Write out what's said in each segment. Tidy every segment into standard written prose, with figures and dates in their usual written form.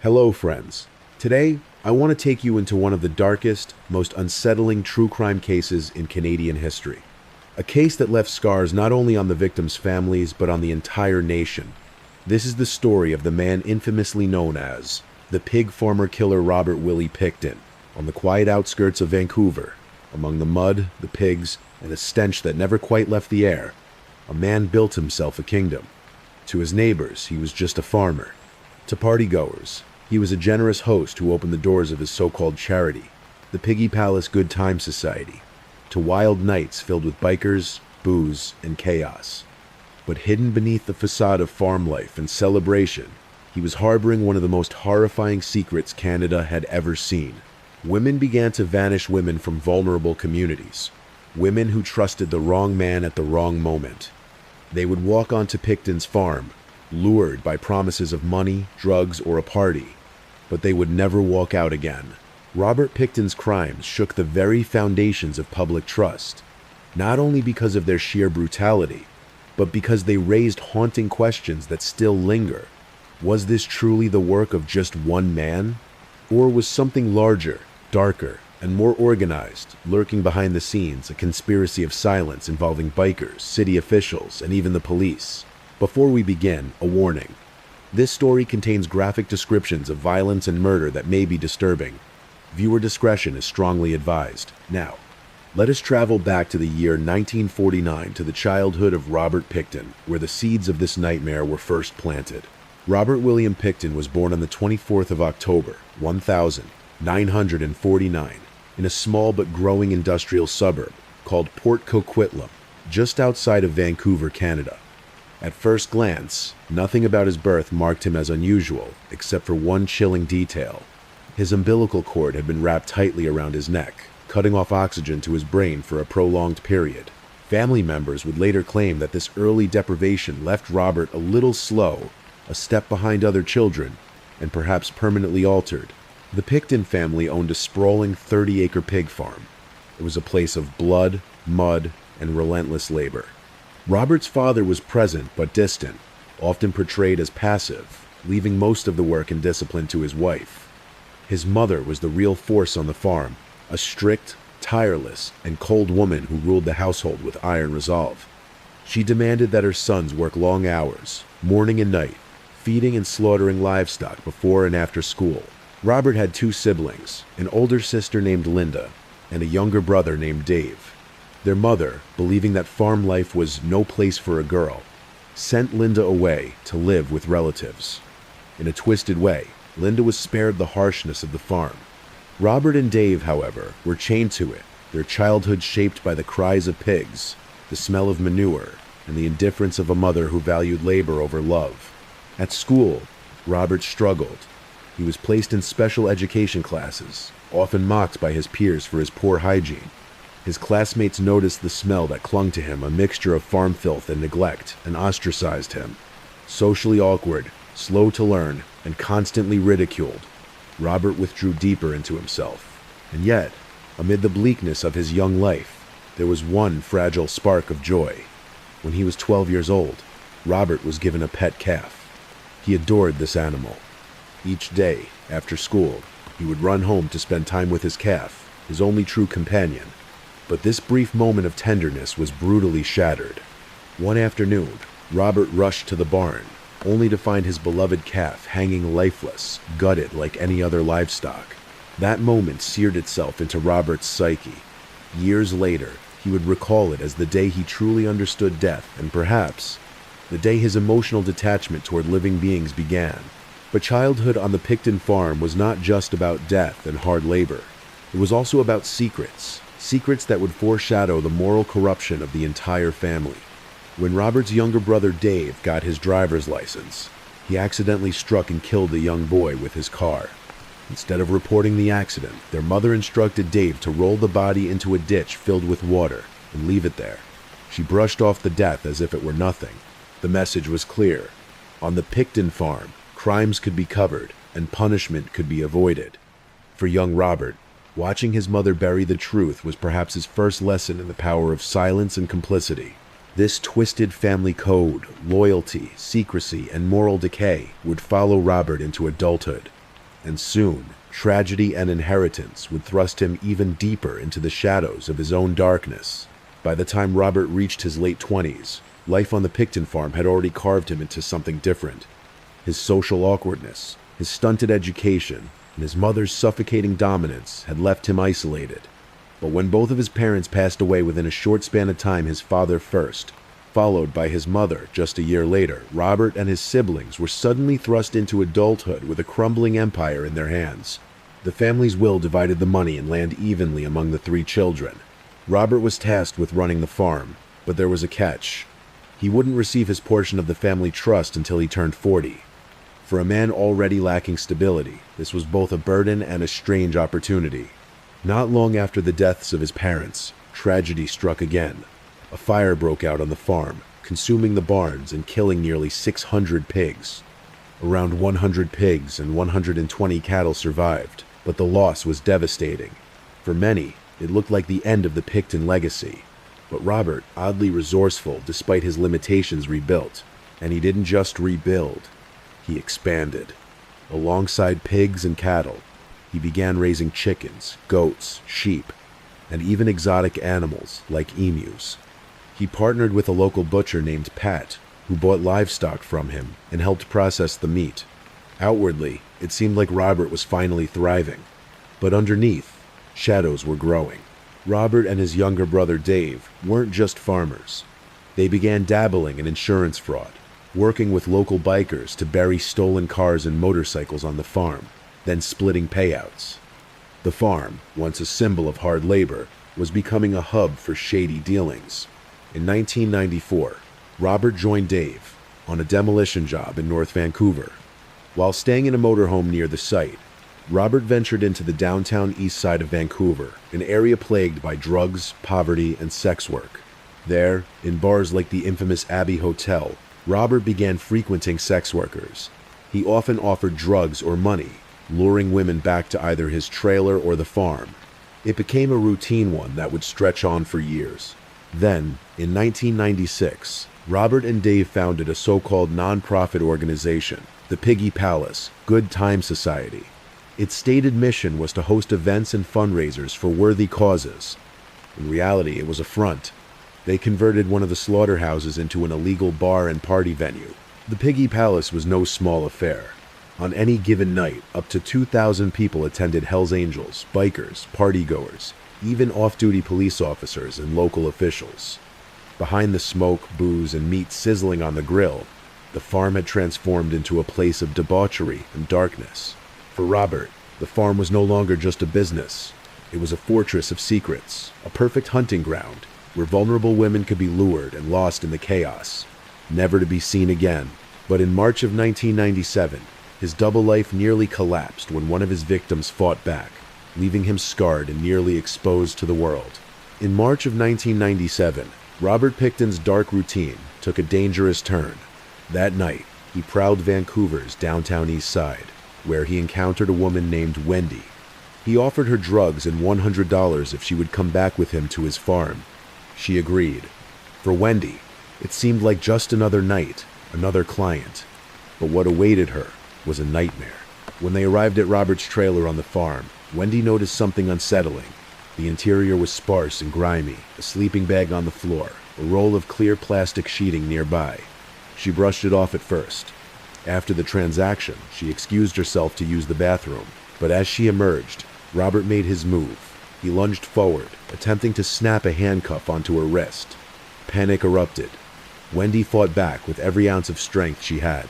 Hello, friends. Today, I want to take you into one of the darkest, most unsettling true crime cases in Canadian history. A case that left scars not only on the victims' families, but on the entire nation. This is the story of the man infamously known as the pig farmer killer Robert Willie Pickton, on the quiet outskirts of Vancouver, among the mud, the pigs, and a stench that never quite left the air. A man built himself a kingdom. To his neighbors, he was just a farmer. To partygoers, he was a generous host who opened the doors of his so-called charity, the Piggy Palace Good Time Society, to wild nights filled with bikers, booze, and chaos. But hidden beneath the facade of farm life and celebration, he was harboring one of the most horrifying secrets Canada had ever seen. Women began to vanish women from vulnerable communities. Women who trusted the wrong man at the wrong moment. They would walk onto Pickton's farm, lured by promises of money, drugs, or a party, but they would never walk out again. Robert Pickton's crimes shook the very foundations of public trust, not only because of their sheer brutality, but because they raised haunting questions that still linger. Was this truly the work of just one man? Or was something larger, darker, and more organized lurking behind the scenes, a conspiracy of silence involving bikers, city officials, and even the police? Before we begin, a warning. This story contains graphic descriptions of violence and murder that may be disturbing. Viewer discretion is strongly advised. Now, let us travel back to the year 1949 to the childhood of Robert Pickton, where the seeds of this nightmare were first planted. Robert William Pickton was born on the 24th of October, 1949, in a small but growing industrial suburb called Port Coquitlam, just outside of Vancouver, Canada. At first glance, nothing about his birth marked him as unusual, except for one chilling detail. His umbilical cord had been wrapped tightly around his neck, cutting off oxygen to his brain for a prolonged period. Family members would later claim that this early deprivation left Robert a little slow, a step behind other children, and perhaps permanently altered. The Pickton family owned a sprawling 30-acre pig farm. It was a place of blood, mud, and relentless labor. Robert's father was present but distant, often portrayed as passive, leaving most of the work and discipline to his wife. His mother was the real force on the farm, a strict, tireless, and cold woman who ruled the household with iron resolve. She demanded that her sons work long hours, morning and night, feeding and slaughtering livestock before and after school. Robert had two siblings, an older sister named Linda, and a younger brother named Dave. Their mother, believing that farm life was no place for a girl, sent Linda away to live with relatives. In a twisted way, Linda was spared the harshness of the farm. Robert and Dave, however, were chained to it, their childhood shaped by the cries of pigs, the smell of manure, and the indifference of a mother who valued labor over love. At school, Robert struggled. He was placed in special education classes, often mocked by his peers for his poor hygiene. His classmates noticed the smell that clung to him, a mixture of farm filth and neglect, and ostracized him. Socially awkward, slow to learn, and constantly ridiculed, Robert withdrew deeper into himself. And yet, amid the bleakness of his young life, there was one fragile spark of joy. When he was 12 years old, Robert was given a pet calf. He adored this animal. Each day, after school, he would run home to spend time with his calf, his only true companion. But this brief moment of tenderness was brutally shattered. One afternoon, Robert rushed to the barn, only to find his beloved calf hanging lifeless, gutted like any other livestock. That moment seared itself into Robert's psyche. Years later, he would recall it as the day he truly understood death, and perhaps the day his emotional detachment toward living beings began. But childhood on the Pickton farm was not just about death and hard labor. It was also about secrets that would foreshadow the moral corruption of the entire family. When Robert's younger brother Dave got his driver's license, he accidentally struck and killed the young boy with his car. Instead of reporting the accident, their mother instructed Dave to roll the body into a ditch filled with water and leave it there. She brushed off the death as if it were nothing. The message was clear. On the Pickton farm, crimes could be covered and punishment could be avoided. For young Robert, watching his mother bury the truth was perhaps his first lesson in the power of silence and complicity. This twisted family code, loyalty, secrecy, and moral decay would follow Robert into adulthood. And soon, tragedy and inheritance would thrust him even deeper into the shadows of his own darkness. By the time Robert reached his late 20s, life on the Pickton farm had already carved him into something different. His social awkwardness, his stunted education, and his mother's suffocating dominance had left him isolated. But when both of his parents passed away within a short span of time, his father first, followed by his mother just a year later, Robert and his siblings were suddenly thrust into adulthood with a crumbling empire in their hands. The family's will divided the money and land evenly among the three children. Robert was tasked with running the farm, but there was a catch. He wouldn't receive his portion of the family trust until he turned 40. For a man already lacking stability, this was both a burden and a strange opportunity. Not long after the deaths of his parents, tragedy struck again. A fire broke out on the farm, consuming the barns and killing nearly 600 pigs. Around 100 pigs and 120 cattle survived, but the loss was devastating. For many, it looked like the end of the Pickton legacy. But Robert, oddly resourceful despite his limitations, rebuilt. And he didn't just rebuild, he expanded. Alongside pigs and cattle, he began raising chickens, goats, sheep, and even exotic animals like emus. He partnered with a local butcher named Pat, who bought livestock from him and helped process the meat. Outwardly, it seemed like Robert was finally thriving. But underneath, shadows were growing. Robert and his younger brother Dave weren't just farmers. They began dabbling in insurance fraud, working with local bikers to bury stolen cars and motorcycles on the farm, then splitting payouts. The farm, once a symbol of hard labor, was becoming a hub for shady dealings. In 1994, Robert joined Dave on a demolition job in North Vancouver. While staying in a motorhome near the site, Robert ventured into the downtown east side of Vancouver, an area plagued by drugs, poverty, and sex work. There, in bars like the infamous Abbey Hotel, Robert began frequenting sex workers. He often offered drugs or money, luring women back to either his trailer or the farm. It became a routine one that would stretch on for years. Then, in 1996, Robert and Dave founded a so-called non-profit organization, the Piggy Palace, Good Time Society. Its stated mission was to host events and fundraisers for worthy causes. In reality, it was a front. They converted one of the slaughterhouses into an illegal bar and party venue. The Piggy Palace was no small affair. On any given night, up to 2,000 people attended Hells Angels, bikers, partygoers, even off-duty police officers and local officials. Behind the smoke, booze, and meat sizzling on the grill, the farm had transformed into a place of debauchery and darkness. For Robert, the farm was no longer just a business. It was a fortress of secrets, a perfect hunting ground, where vulnerable women could be lured and lost in the chaos, never to be seen again. But in March of 1997, his double life nearly collapsed when one of his victims fought back, leaving him scarred and nearly exposed to the world. In March of 1997, Robert Pickton's dark routine took a dangerous turn. That night, he prowled Vancouver's downtown east side, where he encountered a woman named Wendy. He offered her drugs and $100 if she would come back with him to his farm. She agreed. For Wendy, it seemed like just another night, another client. But what awaited her was a nightmare. When they arrived at Robert's trailer on the farm, Wendy noticed something unsettling. The interior was sparse and grimy, a sleeping bag on the floor, a roll of clear plastic sheeting nearby. She brushed it off at first. After the transaction, she excused herself to use the bathroom, but as she emerged, Robert made his move. He lunged forward, attempting to snap a handcuff onto her wrist. Panic erupted. Wendy fought back with every ounce of strength she had.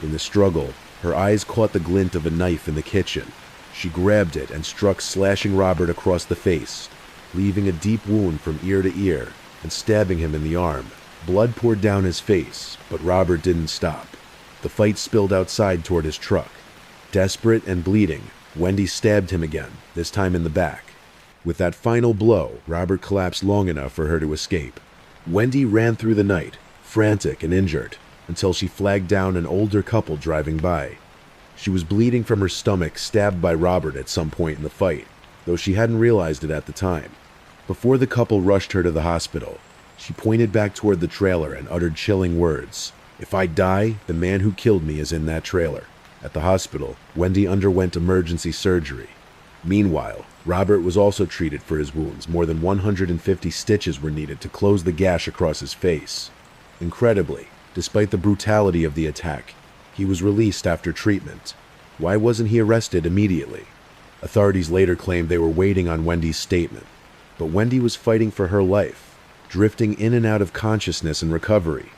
In the struggle, her eyes caught the glint of a knife in the kitchen. She grabbed it and struck, slashing Robert across the face, leaving a deep wound from ear to ear and stabbing him in the arm. Blood poured down his face, but Robert didn't stop. The fight spilled outside toward his truck. Desperate and bleeding, Wendy stabbed him again, this time in the back. With that final blow, Robert collapsed long enough for her to escape. Wendy ran through the night, frantic and injured, until she flagged down an older couple driving by. She was bleeding from her stomach, stabbed by Robert at some point in the fight, though she hadn't realized it at the time. Before the couple rushed her to the hospital, she pointed back toward the trailer and uttered chilling words. "If I die, the man who killed me is in that trailer." At the hospital, Wendy underwent emergency surgery. Meanwhile, Robert was also treated for his wounds. More than 150 stitches were needed to close the gash across his face. Incredibly, despite the brutality of the attack, he was released after treatment. Why wasn't he arrested immediately? Authorities later claimed they were waiting on Wendy's statement. But Wendy was fighting for her life, drifting in and out of consciousness and recovery.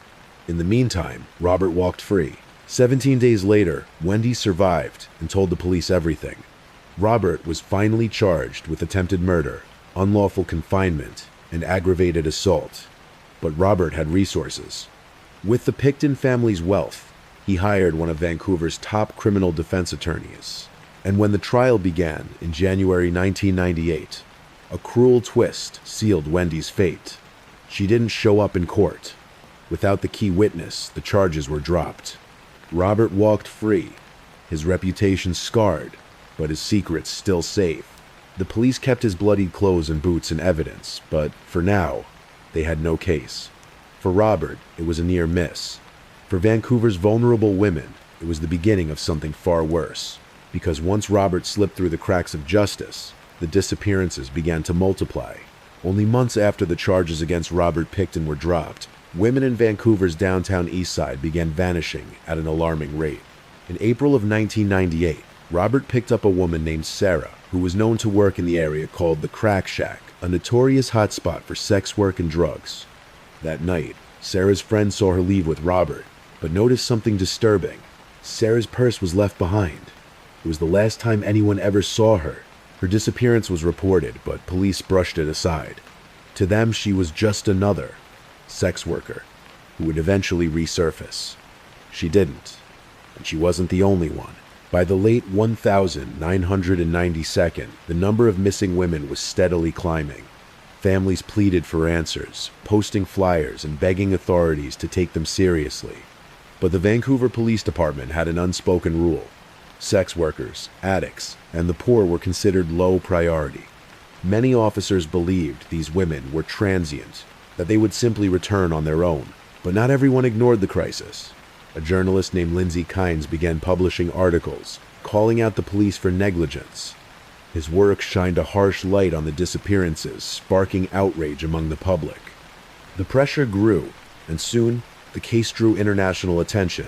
In the meantime, Robert walked free. 17 days later, Wendy survived and told the police everything. Robert was finally charged with attempted murder, unlawful confinement, and aggravated assault. But Robert had resources. With the Pickton family's wealth, he hired one of Vancouver's top criminal defense attorneys. And when the trial began in January 1998, a cruel twist sealed Wendy's fate. She didn't show up in court. Without the key witness, the charges were dropped. Robert walked free, his reputation scarred, but his secrets still safe. The police kept his bloodied clothes and boots in evidence, but for now, they had no case. For Robert, it was a near miss. For Vancouver's vulnerable women, it was the beginning of something far worse. Because once Robert slipped through the cracks of justice, the disappearances began to multiply. Only months after the charges against Robert Pickton were dropped, women in Vancouver's downtown east side began vanishing at an alarming rate. In April of 1998, Robert picked up a woman named Sarah, who was known to work in the area called the Crack Shack, a notorious hotspot for sex work and drugs. That night, Sarah's friend saw her leave with Robert, but noticed something disturbing. Sarah's purse was left behind. It was the last time anyone ever saw her. Her disappearance was reported, but police brushed it aside. To them, she was just another sex worker who would eventually resurface. She didn't, and she wasn't the only one. By the late 1992nd, the number of missing women was steadily climbing. Families pleaded for answers, posting flyers and begging authorities to take them seriously. But the Vancouver Police Department had an unspoken rule. Sex workers, addicts, and the poor were considered low priority. Many officers believed these women were transient, that they would simply return on their own. But not everyone ignored the crisis. A journalist named Lindsay Kynes began publishing articles, calling out the police for negligence. His work shined a harsh light on the disappearances, sparking outrage among the public. The pressure grew, and soon the case drew international attention,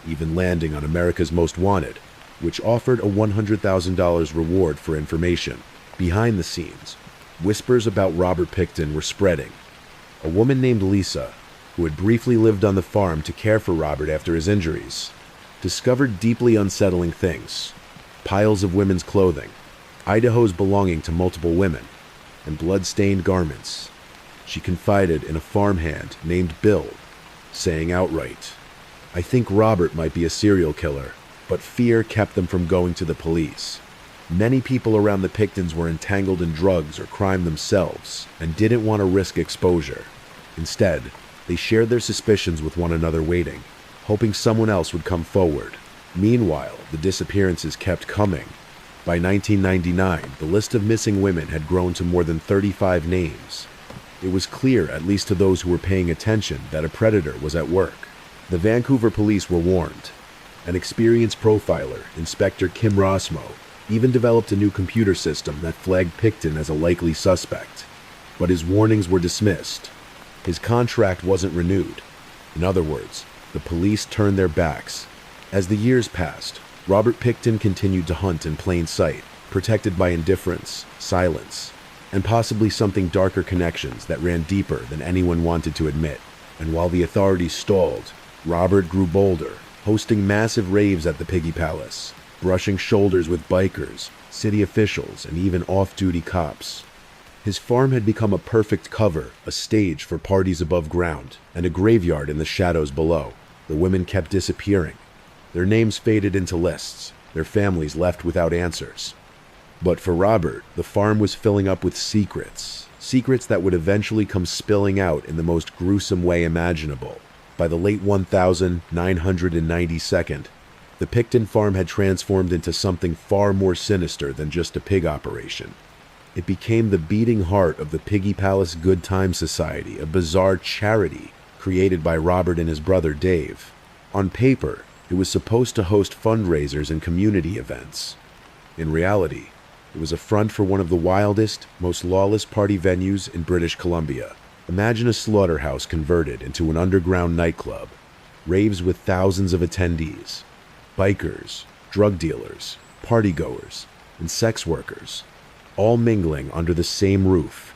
even landing on America's Most Wanted, which offered a $100,000 reward for information. Behind the scenes, whispers about Robert Pickton were spreading. A woman named Lisa, who had briefly lived on the farm to care for Robert after his injuries, discovered deeply unsettling things: piles of women's clothing, Idaho's belonging to multiple women, and blood-stained garments. She confided in a farmhand named Bill, saying outright, "I think Robert might be a serial killer," but fear kept them from going to the police. Many people around the Picktons were entangled in drugs or crime themselves and didn't want to risk exposure. Instead, they shared their suspicions with one another, waiting, hoping someone else would come forward. Meanwhile, the disappearances kept coming. By 1999, the list of missing women had grown to more than 35 names. It was clear, at least to those who were paying attention, that a predator was at work. The Vancouver police were warned. An experienced profiler, Inspector Kim Rossmo, even developed a new computer system that flagged Pickton as a likely suspect. But his warnings were dismissed. His contract wasn't renewed. In other words, the police turned their backs. As the years passed, Robert Pickton continued to hunt in plain sight, protected by indifference, silence, and possibly something darker connections that ran deeper than anyone wanted to admit. And while the authorities stalled, Robert grew bolder, hosting massive raves at the Piggy Palace, brushing shoulders with bikers, city officials, and even off-duty cops. His farm had become a perfect cover, a stage for parties above ground, and a graveyard in the shadows below. The women kept disappearing. Their names faded into lists, their families left without answers. But for Robert, the farm was filling up with secrets that would eventually come spilling out in the most gruesome way imaginable. By the late 1992nd, the Pickton farm had transformed into something far more sinister than just a pig operation. It became the beating heart of the Piggy Palace Good Time Society, a bizarre charity created by Robert and his brother Dave. On paper, It was supposed to host fundraisers and community events. In reality, it was a front for one of the wildest, most lawless party venues in British Columbia. Imagine a slaughterhouse converted into an underground nightclub. Raves with thousands of attendees. Bikers, drug dealers, partygoers, and sex workers, all mingling under the same roof.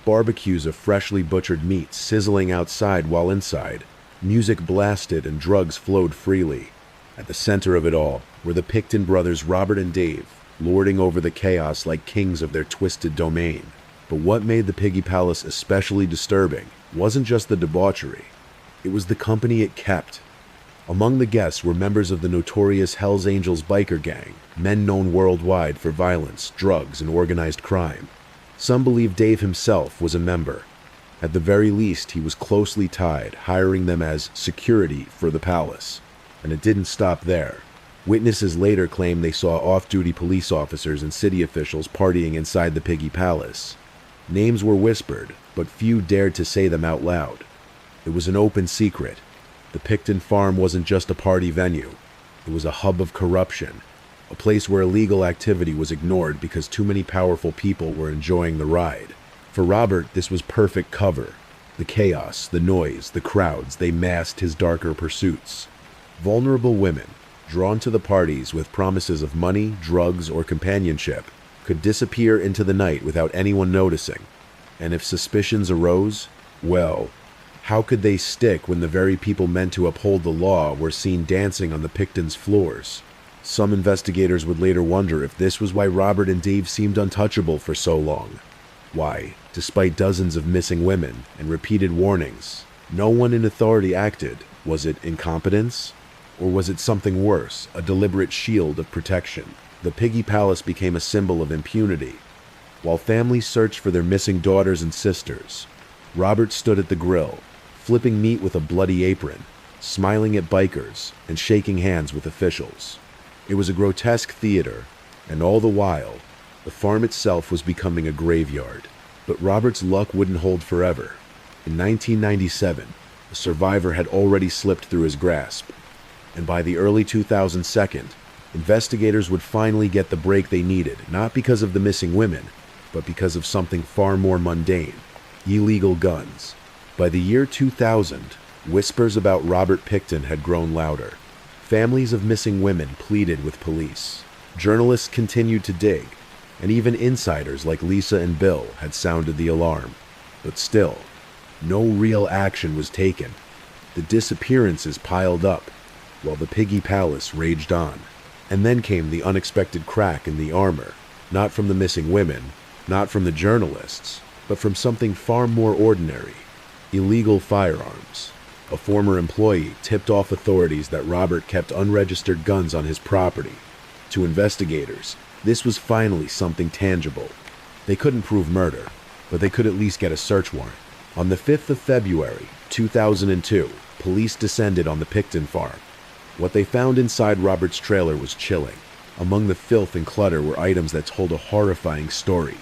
Barbecues of freshly butchered meat sizzling outside while inside. Music blasted and drugs flowed freely. At the center of it all were the Pickton brothers Robert and Dave, lording over the chaos like kings of their twisted domain. But what made the Piggy Palace especially disturbing wasn't just the debauchery. It was the company it kept. Among the guests were members of the notorious Hells Angels biker gang, men known worldwide for violence, drugs, and organized crime. Some believe Dave himself was a member. At the very least, he was closely tied, hiring them as security for the palace. And it didn't stop there. Witnesses later claimed they saw off-duty police officers and city officials partying inside the Piggy Palace. Names were whispered, but few dared to say them out loud. It was an open secret. The Pickton farm wasn't just a party venue. It was a hub of corruption, a place where illegal activity was ignored because too many powerful people were enjoying the ride. For Robert, this was perfect cover. The chaos, the noise, the crowds, they masked his darker pursuits. Vulnerable women, drawn to the parties with promises of money, drugs, or companionship, could disappear into the night without anyone noticing. And if suspicions arose, well, how could they stick when the very people meant to uphold the law were seen dancing on the Pickton's floors? Some investigators would later wonder if this was why Robert and Dave seemed untouchable for so long. Why, despite dozens of missing women and repeated warnings, no one in authority acted. Was it incompetence? Or was it something worse, a deliberate shield of protection? The Piggy Palace became a symbol of impunity. While families searched for their missing daughters and sisters, Robert stood at the grill, flipping meat with a bloody apron, smiling at bikers, and shaking hands with officials. It was a grotesque theater, and all the while, the farm itself was becoming a graveyard. But Robert's luck wouldn't hold forever. In 1997, a survivor had already slipped through his grasp, and by the early 2002, investigators would finally get the break they needed, not because of the missing women, but because of something far more mundane: illegal guns. By the year 2000, whispers about Robert Pickton had grown louder. Families of missing women pleaded with police. Journalists continued to dig, and even insiders like Lisa and Bill had sounded the alarm. But still, no real action was taken. The disappearances piled up, while the Piggy Palace raged on. And then came the unexpected crack in the armor, not from the missing women, not from the journalists, but from something far more ordinary: illegal firearms. A former employee tipped off authorities that Robert kept unregistered guns on his property. To investigators, this was finally something tangible. They couldn't prove murder, but they could at least get a search warrant. On the 5th of February, 2002, police descended on the Pickton farm. What they found inside Robert's trailer was chilling. Among the filth and clutter were items that told a horrifying story: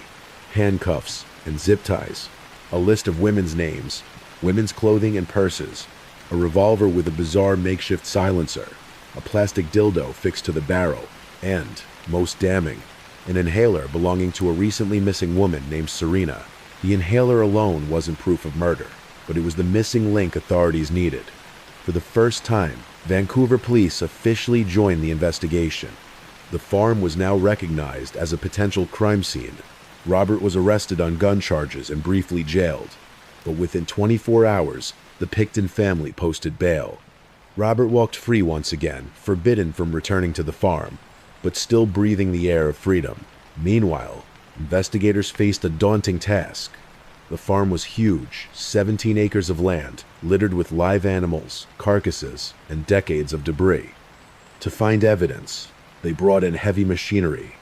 handcuffs and zip ties, a list of women's names, women's clothing and purses, a revolver with a bizarre makeshift silencer, a plastic dildo fixed to the barrel, and, most damning, an inhaler belonging to a recently missing woman named Serena. The inhaler alone wasn't proof of murder, but it was the missing link authorities needed. For the first time, Vancouver police officially joined the investigation. The farm was now recognized as a potential crime scene. Robert was arrested on gun charges and briefly jailed, but within 24 hours, the Pickton family posted bail. Robert walked free once again, forbidden from returning to the farm, but still breathing the air of freedom. Meanwhile, investigators faced a daunting task. The farm was huge, 17 acres of land, littered with live animals, carcasses, and decades of debris. To find evidence, they brought in heavy machinery.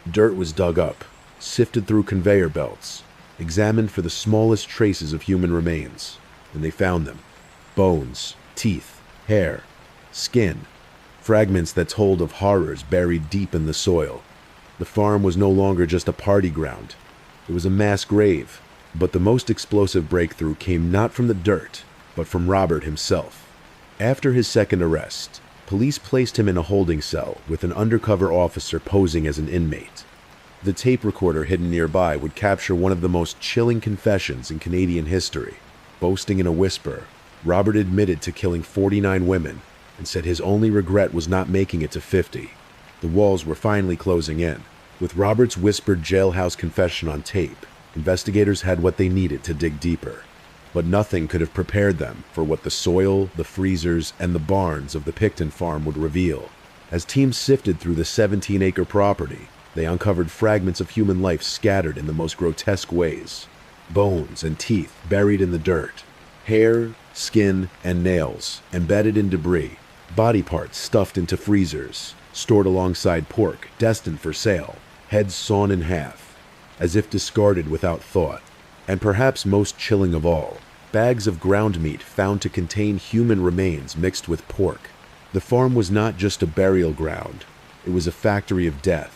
Dirt was dug up, sifted through conveyor belts, examined for the smallest traces of human remains, and they found them: bones, teeth, hair, skin, fragments that told of horrors buried deep in the soil. The farm was no longer just a party ground. It was a mass grave. But the most explosive breakthrough came not from the dirt, but from Robert himself. After his second arrest, Police placed him in a holding cell with an undercover officer posing as an inmate. The tape recorder hidden nearby would capture one of the most chilling confessions in Canadian history. Boasting in a whisper, Robert admitted to killing 49 women and said his only regret was not making it to 50. The walls were finally closing in. With Robert's whispered jailhouse confession on tape, investigators had what they needed to dig deeper. But nothing could have prepared them for what the soil, the freezers, and the barns of the Pickton farm would reveal. As teams sifted through the 17-acre property, they uncovered fragments of human life scattered in the most grotesque ways. Bones and teeth buried in the dirt. Hair, skin, and nails embedded in debris. Body parts stuffed into freezers, stored alongside pork destined for sale. Heads sawn in half, as if discarded without thought. And perhaps most chilling of all, bags of ground meat found to contain human remains mixed with pork. The farm was not just a burial ground, it was a factory of death.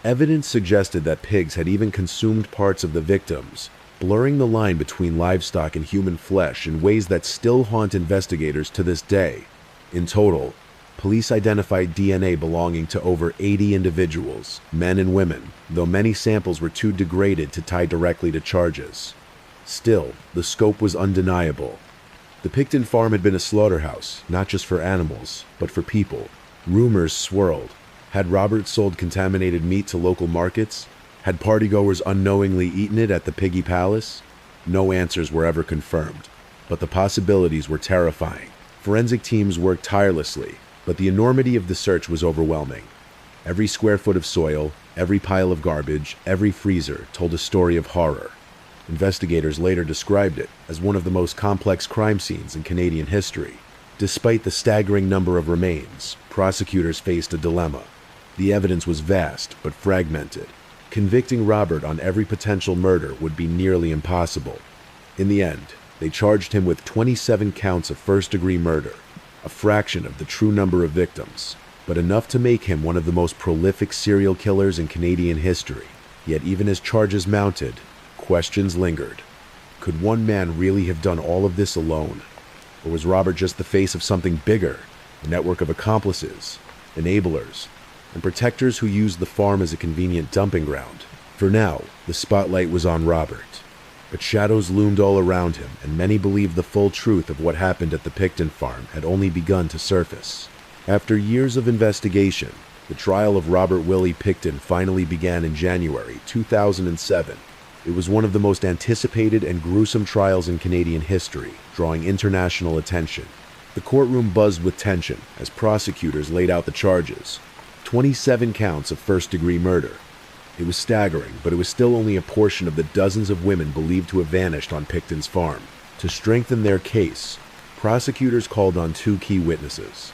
Evidence suggested that pigs had even consumed parts of the victims, blurring the line between livestock and human flesh in ways that still haunt investigators to this day. In total, police identified DNA belonging to over 80 individuals, men and women, though many samples were too degraded to tie directly to charges. Still, the scope was undeniable. The Pickton farm had been a slaughterhouse, not just for animals, but for people. Rumors swirled. Had Robert sold contaminated meat to local markets? Had partygoers unknowingly eaten it at the Piggy Palace? No answers were ever confirmed, but the possibilities were terrifying. Forensic teams worked tirelessly, but the enormity of the search was overwhelming. Every square foot of soil, every pile of garbage, every freezer told a story of horror. Investigators later described it as one of the most complex crime scenes in Canadian history. Despite the staggering number of remains, prosecutors faced a dilemma. The evidence was vast but fragmented. Convicting Robert on every potential murder would be nearly impossible. In the end, they charged him with 27 counts of first-degree murder, a fraction of the true number of victims, but enough to make him one of the most prolific serial killers in Canadian history. Yet even as charges mounted, questions lingered. Could one man really have done all of this alone? Or was Robert just the face of something bigger, a network of accomplices, enablers, and protectors who used the farm as a convenient dumping ground? For now, the spotlight was on Robert. But shadows loomed all around him, and many believed the full truth of what happened at the Pickton farm had only begun to surface. After years of investigation, the trial of Robert Willie Pickton finally began in January 2007. It was one of the most anticipated and gruesome trials in Canadian history, drawing international attention. The courtroom buzzed with tension as prosecutors laid out the charges. 27 counts of first-degree murder. It was staggering, but it was still only a portion of the dozens of women believed to have vanished on Pickton's farm. To strengthen their case, prosecutors called on two key witnesses.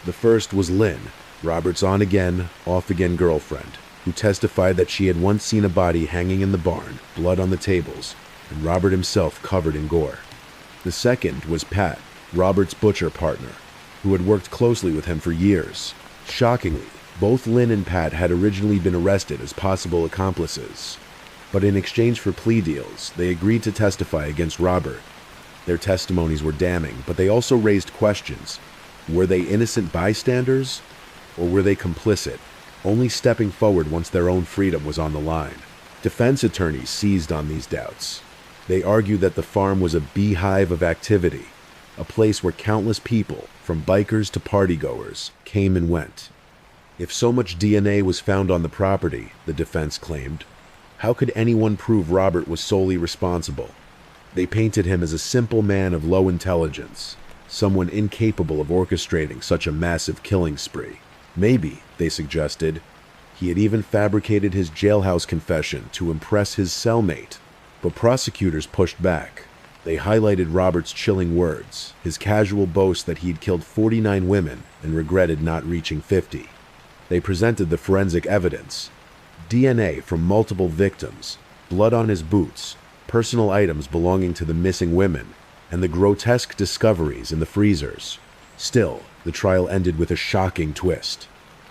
The first was Lynn, Robert's on-again, off-again girlfriend, who testified that she had once seen a body hanging in the barn, blood on the tables, and Robert himself covered in gore. The second was Pat, Robert's butcher partner, who had worked closely with him for years. Shockingly, both Lynn and Pat had originally been arrested as possible accomplices, but in exchange for plea deals, they agreed to testify against Robert. Their testimonies were damning, but they also raised questions. Were they innocent bystanders, or were they complicit, only stepping forward once their own freedom was on the line? Defense attorneys seized on these doubts. They argued that the farm was a beehive of activity, a place where countless people, from bikers to partygoers, came and went. If so much DNA was found on the property, the defense claimed, how could anyone prove Robert was solely responsible? They painted him as a simple man of low intelligence, someone incapable of orchestrating such a massive killing spree. Maybe, they suggested, he had even fabricated his jailhouse confession to impress his cellmate. But prosecutors pushed back. They highlighted Robert's chilling words, his casual boast that he'd killed 49 women and regretted not reaching 50. They presented the forensic evidence. DNA from multiple victims, blood on his boots, personal items belonging to the missing women, and the grotesque discoveries in the freezers. Still, the trial ended with a shocking twist.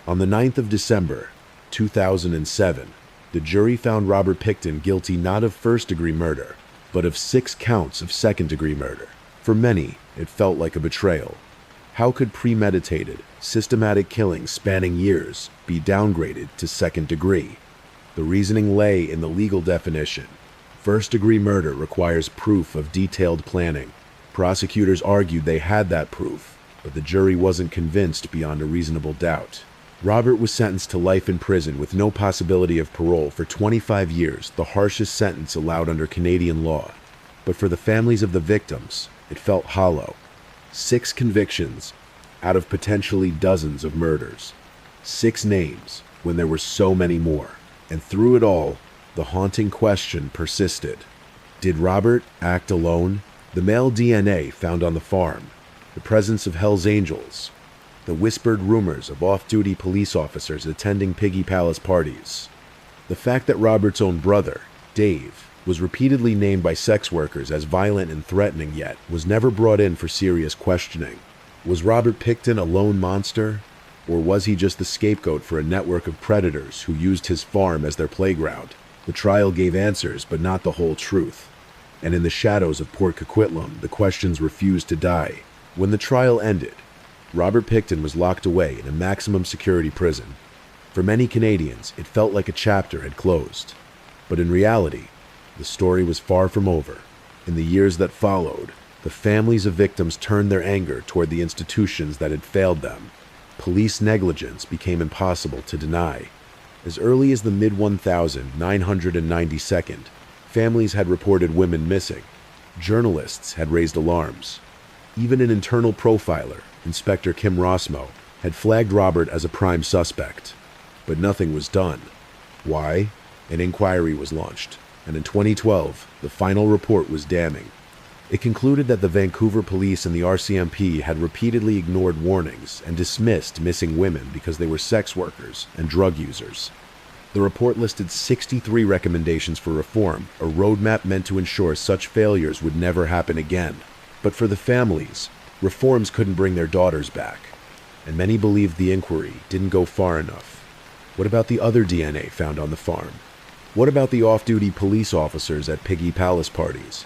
On the 9th of December, 2007, the jury found Robert Pickton guilty not of first-degree murder, but of 6 counts of second-degree murder. For many, it felt like a betrayal. How could premeditated, systematic killings spanning years be downgraded to second degree? The reasoning lay in the legal definition. First-degree murder requires proof of detailed planning. Prosecutors argued they had that proof, but the jury wasn't convinced beyond a reasonable doubt. Robert was sentenced to life in prison with no possibility of parole for 25 years, the harshest sentence allowed under Canadian law. But for the families of the victims, it felt hollow. 6 convictions out of potentially dozens of murders. 6 names when there were so many more. And through it all, the haunting question persisted. Did Robert act alone? The male DNA found on the farm, the presence of Hell's Angels, the whispered rumors of off-duty police officers attending Piggy Palace parties, the fact that Robert's own brother, Dave, was repeatedly named by sex workers as violent and threatening yet was never brought in for serious questioning. Was Robert Pickton a lone monster? Or was he just the scapegoat for a network of predators who used his farm as their playground? The trial gave answers, but not the whole truth. And in the shadows of Port Coquitlam, the questions refused to die. When the trial ended, Robert Pickton was locked away in a maximum security prison. For many Canadians, it felt like a chapter had closed. But in reality, the story was far from over. In the years that followed, the families of victims turned their anger toward the institutions that had failed them. Police negligence became impossible to deny. As early as the mid-1992nd, families had reported women missing. Journalists had raised alarms. Even an internal profiler, Inspector Kim Rossmo, had flagged Robert as a prime suspect. But nothing was done. Why? An inquiry was launched, and in 2012, the final report was damning. It concluded that the Vancouver police and the RCMP had repeatedly ignored warnings and dismissed missing women because they were sex workers and drug users. The report listed 63 recommendations for reform, a roadmap meant to ensure such failures would never happen again. But for the families, reforms couldn't bring their daughters back, and many believed the inquiry didn't go far enough. What about the other DNA found on the farm? What about the off-duty police officers at Piggy Palace parties?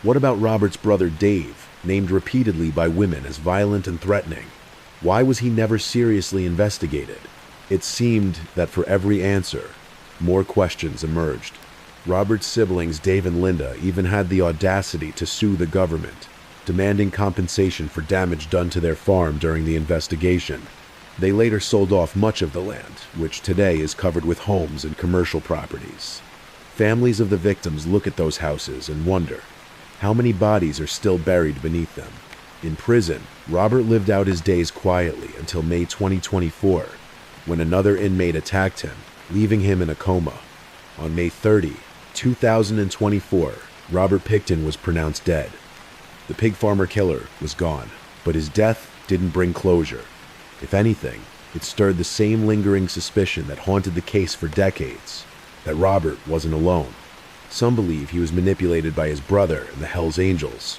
What about Robert's brother Dave, named repeatedly by women as violent and threatening? Why was he never seriously investigated? It seemed that for every answer, more questions emerged. Robert's siblings, Dave and Linda, even had the audacity to sue the government, demanding compensation for damage done to their farm during the investigation. They later sold off much of the land, which today is covered with homes and commercial properties. Families of the victims look at those houses and wonder, how many bodies are still buried beneath them? In prison, Robert lived out his days quietly until May 2024, when another inmate attacked him, leaving him in a coma. On May 30, 2024, Robert Pickton was pronounced dead. The pig farmer killer was gone, but his death didn't bring closure. If anything, it stirred the same lingering suspicion that haunted the case for decades, that Robert wasn't alone. Some believe he was manipulated by his brother and the Hell's Angels.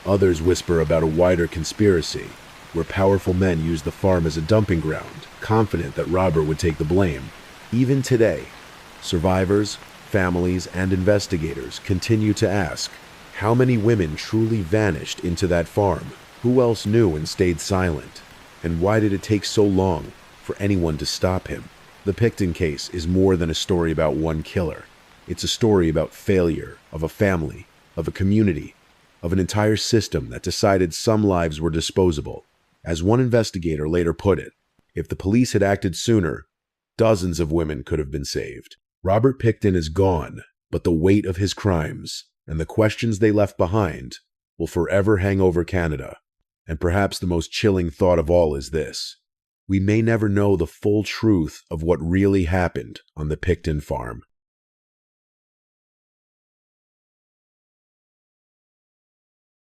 Others whisper about a wider conspiracy, where powerful men used the farm as a dumping ground, confident that Robert would take the blame. Even today, survivors, families, and investigators continue to ask, how many women truly vanished into that farm? Who else knew and stayed silent? And why did it take so long for anyone to stop him? The Pickton case is more than a story about one killer. It's a story about failure of a family, of a community, of an entire system that decided some lives were disposable. As one investigator later put it, if the police had acted sooner, dozens of women could have been saved. Robert Pickton is gone, but the weight of his crimes and the questions they left behind will forever hang over Canada. And perhaps the most chilling thought of all is this: we may never know the full truth of what really happened on the Pickton farm.